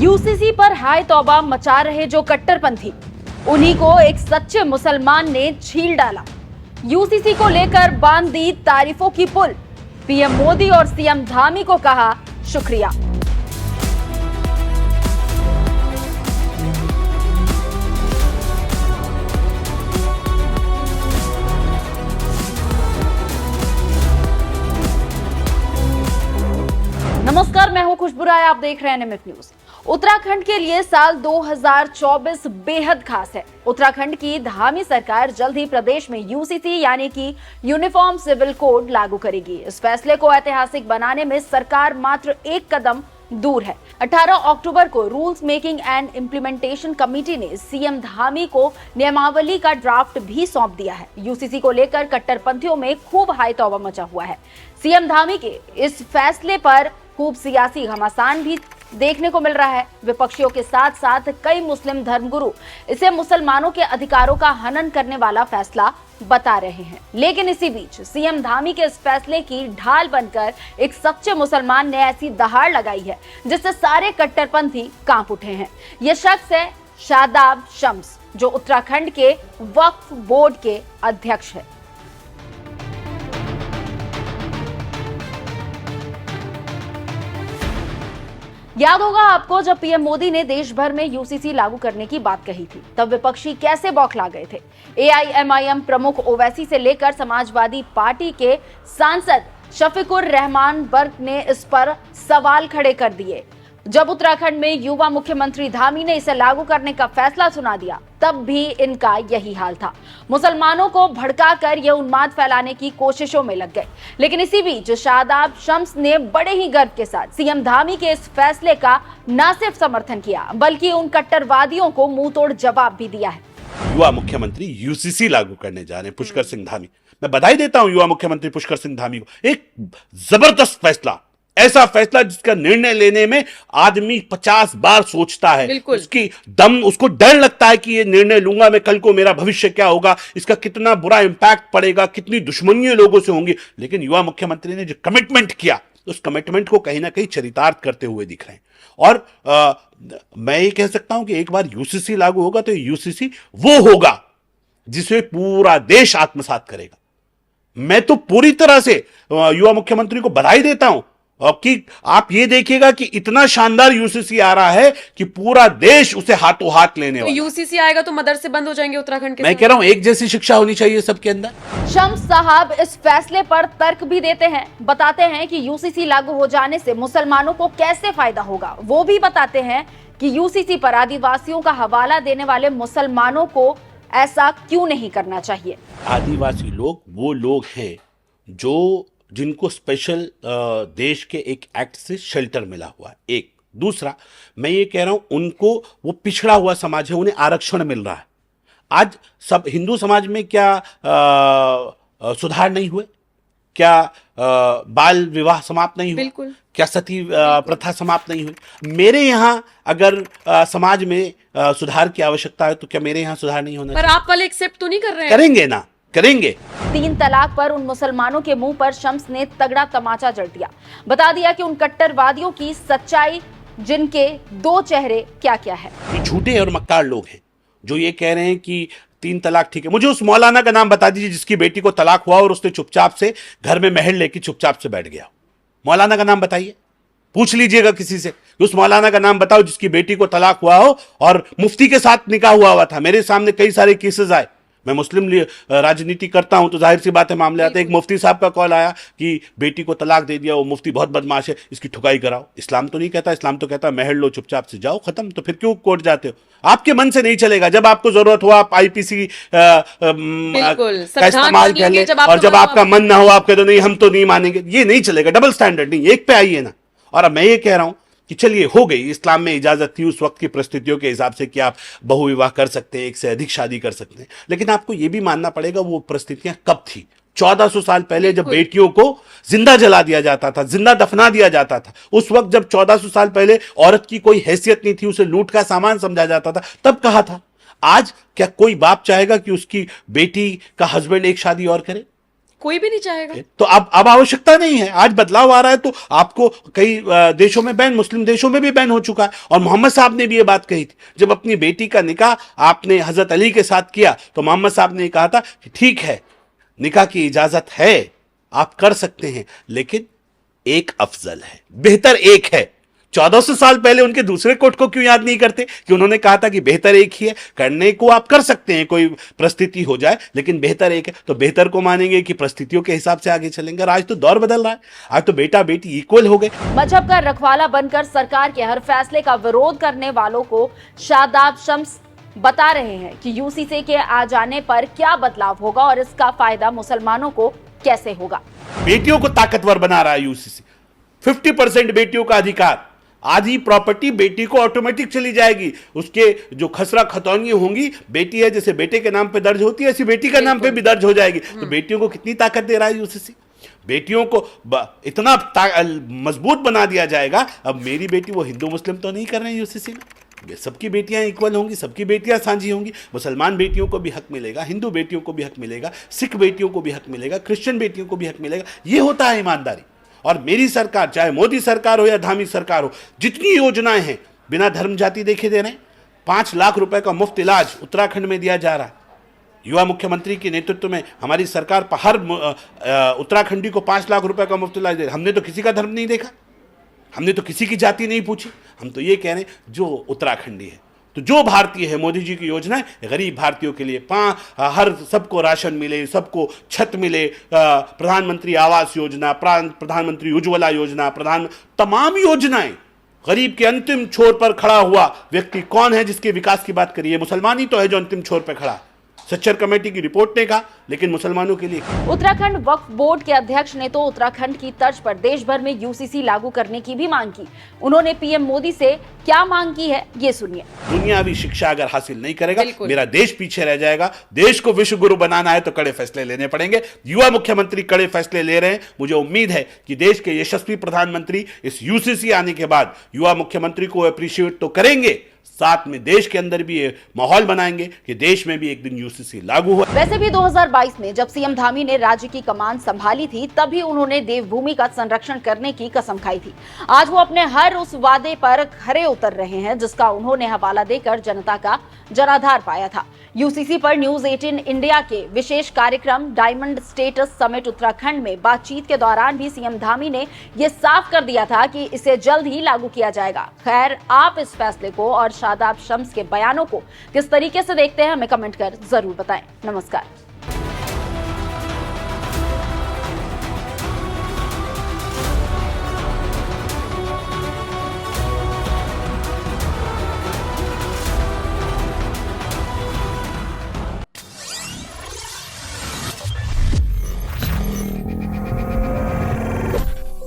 UCC पर हाय तौबा मचा रहे जो कट्टरपंथी, उन्हीं को एक सच्चे मुसलमान ने छील डाला। यूसीसी को लेकर बांध दी तारीफों की पुल। पीएम मोदी और सीएम धामी को कहा शुक्रिया। नमस्कार, मैं हूं खुशबू राय, आप देख रहे हैं एनएमएफ न्यूज। उत्तराखंड के लिए साल 2024 बेहद खास है। उत्तराखंड की धामी सरकार जल्द ही प्रदेश में यूसीसी यानी कि यूनिफॉर्म सिविल कोड लागू करेगी। इस फैसले को ऐतिहासिक बनाने में सरकार मात्र एक कदम दूर है। 18 अक्टूबर को rules making and implementation committee ने सीएम धामी को नियमावली का ड्राफ्ट भी सौंप दिया है। यूसीसी को लेकर कट्टरपंथियों में खूब हाय तौबा मचा हुआ है। सीएम धामी के इस फैसले पर खूब सियासी घमासान भी देखने को मिल रहा है। विपक्षियों के साथ साथ कई मुस्लिम धर्मगुरु इसे मुसलमानों के अधिकारों का हनन करने वाला फैसला बता रहे हैं। लेकिन इसी बीच सीएम धामी के इस फैसले की ढाल बनकर एक सच्चे मुसलमान ने ऐसी दहाड़ लगाई है जिससे सारे कट्टरपंथी कांप उठे हैं। यह शख्स है शादाब शम्स, जो उत्तराखंड के वक्फ बोर्ड के अध्यक्ष है। याद होगा आपको, जब पीएम मोदी ने देश भर में यूसीसी लागू करने की बात कही थी, तब विपक्षी कैसे बौखला गए थे। एआईएमआईएम प्रमुख ओवैसी से लेकर समाजवादी पार्टी के सांसद शफीकुर रहमान बर्क ने इस पर सवाल खड़े कर दिए। जब उत्तराखंड में युवा मुख्यमंत्री धामी ने इसे लागू करने का फैसला सुना दिया, तब भी इनका यही हाल था। मुसलमानों को भड़काकर ये उन्माद फैलाने की कोशिशों में लग गए। लेकिन इसी बीच शादाब शम्स ने बड़े ही गर्व के साथ सीएम धामी के इस फैसले का न सिर्फ समर्थन किया, बल्कि उन कट्टरवादियों को मुंहतोड़ जवाब भी दिया है। युवा मुख्यमंत्री यूसीसी लागू करने जा रहे हैं पुष्कर सिंह धामी। मैं बधाई देता हूं युवा मुख्यमंत्री पुष्कर सिंह धामी को। एक जबरदस्त फैसला, ऐसा फैसला जिसका निर्णय लेने में आदमी 50 बार सोचता है। उसकी दम, उसको डर लगता है कि ये निर्णय लूंगा मैं, कल को मेरा भविष्य क्या होगा, इसका कितना बुरा इंपैक्ट पड़ेगा, कितनी दुश्मनियां लोगों से होंगी। लेकिन युवा मुख्यमंत्री ने जो कमिटमेंट किया, उस कमिटमेंट को कहीं ना कहीं चरितार्थ करते हुए दिख रहे हैं। और मैं ये कह सकता हूं कि एक बार यूसीसी लागू होगा तो यूसीसी वो होगा जिसे पूरा देश आत्मसात करेगा। मैं तो पूरी तरह से युवा मुख्यमंत्री को बधाई देता हूं कि आप ये देखिएगा कि इतना शानदार यूसीसी आ रहा है कि पूरा देश उसे हाथों हाथ लेने वाला। यूसीसी आएगा तो मदरसे बंद हो जाएंगे उत्तराखंड के। मैं कह रहा हूं एक जैसी शिक्षा होनी चाहिए सबके अंदर। शम्स साहब इस फैसले पर तर्क भी देते हैं, बताते हैं कि यूसीसी लागू हो जाने से मुसलमानों को कैसे फायदा होगा। वो भी बताते हैं कि यूसीसी पर आदिवासियों का हवाला देने वाले मुसलमानों को ऐसा क्यों नहीं करना चाहिए। आदिवासी लोग वो लोग हैं जो जिनको स्पेशल देश के एक एक्ट से शेल्टर मिला हुआ है। एक दूसरा, मैं ये कह रहा हूं उनको, वो पिछड़ा हुआ समाज है, उन्हें आरक्षण मिल रहा है। आज सब हिंदू समाज में क्या सुधार नहीं हुए? क्या बाल विवाह समाप्त नहीं हुए? बिल्कुल। क्या सती प्रथा समाप्त नहीं हुई? मेरे यहाँ अगर समाज में सुधार की आवश्यकता है तो क्या मेरे यहाँ सुधार नहीं होना? पर आप वाले एक्सेप्ट तो नहीं कर रहे हैं? करेंगे ना, करेंगे। 3 तलाक पर उन मुसलमानों के मुंह पर शम्स ने तगड़ा तमाचा जड़ दिया। बता दिया कि उन कट्टरवादियों की सच्चाई, जिनके 2 चेहरे क्या क्या है। ये झूठे और मक्कार लोग हैं जो ये कह रहे हैं कि 3 तलाक ठीक है। मुझे उस मौलाना का नाम बता दीजिए जिसकी बेटी को तलाक हुआ और उसने चुपचाप से घर में महल लेके चुपचाप से बैठ गया। मौलाना का नाम बताइए, पूछ लीजिएगा किसी से, उस मौलाना का नाम बताओ जिसकी बेटी को तलाक हुआ हो और मुफ्ती के साथ निकाह हुआ था। मेरे सामने कई सारे केसेस आए। मैं मुस्लिम राजनीति करता हूं तो जाहिर सी बात है मामले आते हैं। एक मुफ्ती साहब का कॉल आया कि बेटी को तलाक दे दिया, वो मुफ्ती बहुत बदमाश है, इसकी ठुकाई कराओ। इस्लाम तो नहीं कहता, इस्लाम तो कहता महल लो, चुपचाप से जाओ, खत्म। तो फिर क्यों कोर्ट जाते हो? आपके मन से नहीं चलेगा। जब आपको जरूरत हो आप आईपीसी का इस्तेमाल कर ले, और जब आपका मन ना हो आप कह दो नहीं हम तो नहीं मानेंगे। ये नहीं चलेगा, डबल स्टैंडर्ड नहीं, एक पे आइए ना। और अब मैं ये कह रहा हूं कि चलिए हो गई, इस्लाम में इजाजत थी उस वक्त की परिस्थितियों के हिसाब से कि आप बहुविवाह कर सकते हैं, एक से अधिक शादी कर सकते हैं। लेकिन आपको यह भी मानना पड़ेगा वो परिस्थितियां कब थी। 1400 साल पहले जब बेटियों को जिंदा जला दिया जाता था, जिंदा दफना दिया जाता था, उस वक्त जब 1400 साल पहले औरत की कोई हैसियत नहीं थी, उसे लूट का सामान समझा जाता था, तब कहा था। आज क्या कोई बाप चाहेगा कि उसकी बेटी का हस्बैंड एक शादी और करे? कोई भी नहीं चाहेगा। तो अब आवश्यकता नहीं है। आज बदलाव आ रहा है, तो आपको कई देशों में बैन, मुस्लिम देशों में भी बैन हो चुका है। और मोहम्मद साहब ने भी ये बात कही थी, जब अपनी बेटी का निकाह आपने हजरत अली के साथ किया तो मोहम्मद साहब ने कहा था कि ठीक है, निकाह की इजाजत है, आप कर सकते हैं, लेकिन एक अफजल है, बेहतर एक है। 1400 साल पहले उनके दूसरे कोट को क्यों याद नहीं करते कि उन्होंने कहा था कि बेहतर एक ही है, करने को आप कर सकते हैं, कोई परिस्थिति हो जाए, लेकिन बेहतर एक है। तो बेहतर को मानेंगे कि परिस्थितियों के हिसाब से आगे चलेंगे। और आज तो दौर बदल रहा है, आज तो बेटा बेटी इक्वल हो गए। मजहब का रखवाला बनकर सरकार के हर फैसले का विरोध करने वालों को शादाब शम्स बता रहे हैं कि यूसीसी के आ जाने पर क्या बदलाव होगा और इसका फायदा मुसलमानों को कैसे होगा। बेटियों को ताकतवर बना रहा है यूसीसी। 50% बेटियों का अधिकार, आधी प्रॉपर्टी बेटी को ऑटोमेटिक चली जाएगी। उसके जो खसरा खतौनी होंगी, बेटी है जैसे बेटे के नाम पे दर्ज होती है, ऐसी बेटी के नाम पे भी दर्ज हो जाएगी। तो बेटियों को कितनी ताकत दे रहा है यूसीसी। बेटियों को इतना मजबूत बना दिया जाएगा। अब मेरी बेटी वो हिंदू मुस्लिम तो नहीं कर रहे हैं यूसीसी में, सबकी बेटियां इक्वल होंगी, सबकी बेटियां साझी होंगी। मुसलमान बेटियों को भी हक मिलेगा, हिंदू बेटियों को भी हक मिलेगा, सिख बेटियों को भी हक मिलेगा, क्रिश्चियन बेटियों को भी हक मिलेगा। ये होता है ईमानदारी। और मेरी सरकार, चाहे मोदी सरकार हो या धामी सरकार हो, जितनी योजनाएं हैं बिना धर्म जाति देखे दे रहे हैं। 5 लाख रुपए का मुफ्त इलाज उत्तराखंड में दिया जा रहा है। युवा मुख्यमंत्री के नेतृत्व में हमारी सरकार हर उत्तराखंडी को 5 लाख रुपए का मुफ्त इलाज दे रही है। हमने तो किसी का धर्म नहीं देखा, हमने तो किसी की जाति नहीं पूछी। हम तो ये कह रहे हैं जो उत्तराखंडी है, तो जो भारतीय है, मोदी जी की योजना है गरीब भारतीयों के लिए, हर सबको राशन मिले, सबको छत मिले, प्रधानमंत्री आवास योजना, प्रधानमंत्री उज्ज्वला योजना, तमाम योजनाएं। गरीब के अंतिम छोर पर खड़ा हुआ व्यक्ति कौन है जिसके विकास की बात करिए? मुसलमान ही तो है जो अंतिम छोर पर खड़ा है। सच्चर कमेटी की रिपोर्ट ने कहा, लेकिन मुसलमानों के लिए। उत्तराखंड वक्फ बोर्ड के अध्यक्ष ने तो उत्तराखंड की तर्ज पर देश भर में यूसीसी लागू करने की भी मांग की। उन्होंने पीएम मोदी से क्या मांग की है, ये सुनिए। दुनियावी शिक्षा अगर हासिल नहीं करेगा, मेरा देश पीछे रह जाएगा। देश को विश्व गुरु बनाना है तो कड़े फैसले लेने पड़ेंगे। युवा मुख्यमंत्री कड़े फैसले ले रहे हैं। मुझे उम्मीद है कि देश के यशस्वी प्रधानमंत्री इस यूसीसी आने के बाद युवा मुख्यमंत्री को अप्रिशिएट तो करेंगे, साथ में देश के अंदर भी ये माहौल बनाएंगे कि देश में भी एक दिन यूसीसी लागू हो। वैसे भी 2022 में जब सीएम धामी ने राज्य की कमान संभाली थी, तभी उन्होंने देवभूमि का संरक्षण करने की कसम खाई थी। आज वो अपने हर उस वादे पर खरे उतर रहे हैं जिसका उन्होंने हवाला देकर जनता का जनाधार पाया था। यूसीसी पर न्यूज 18 इंडिया के विशेष कार्यक्रम डायमंड स्टेटस समिट उत्तराखंड में बातचीत के दौरान भी सीएम धामी ने यह साफ कर दिया था कि इसे जल्द ही लागू किया जाएगा। खैर, आप इस फैसले को और शादाब शम्स के बयानों को किस तरीके से देखते हैं, हमें कमेंट कर जरूर बताएं। नमस्कार।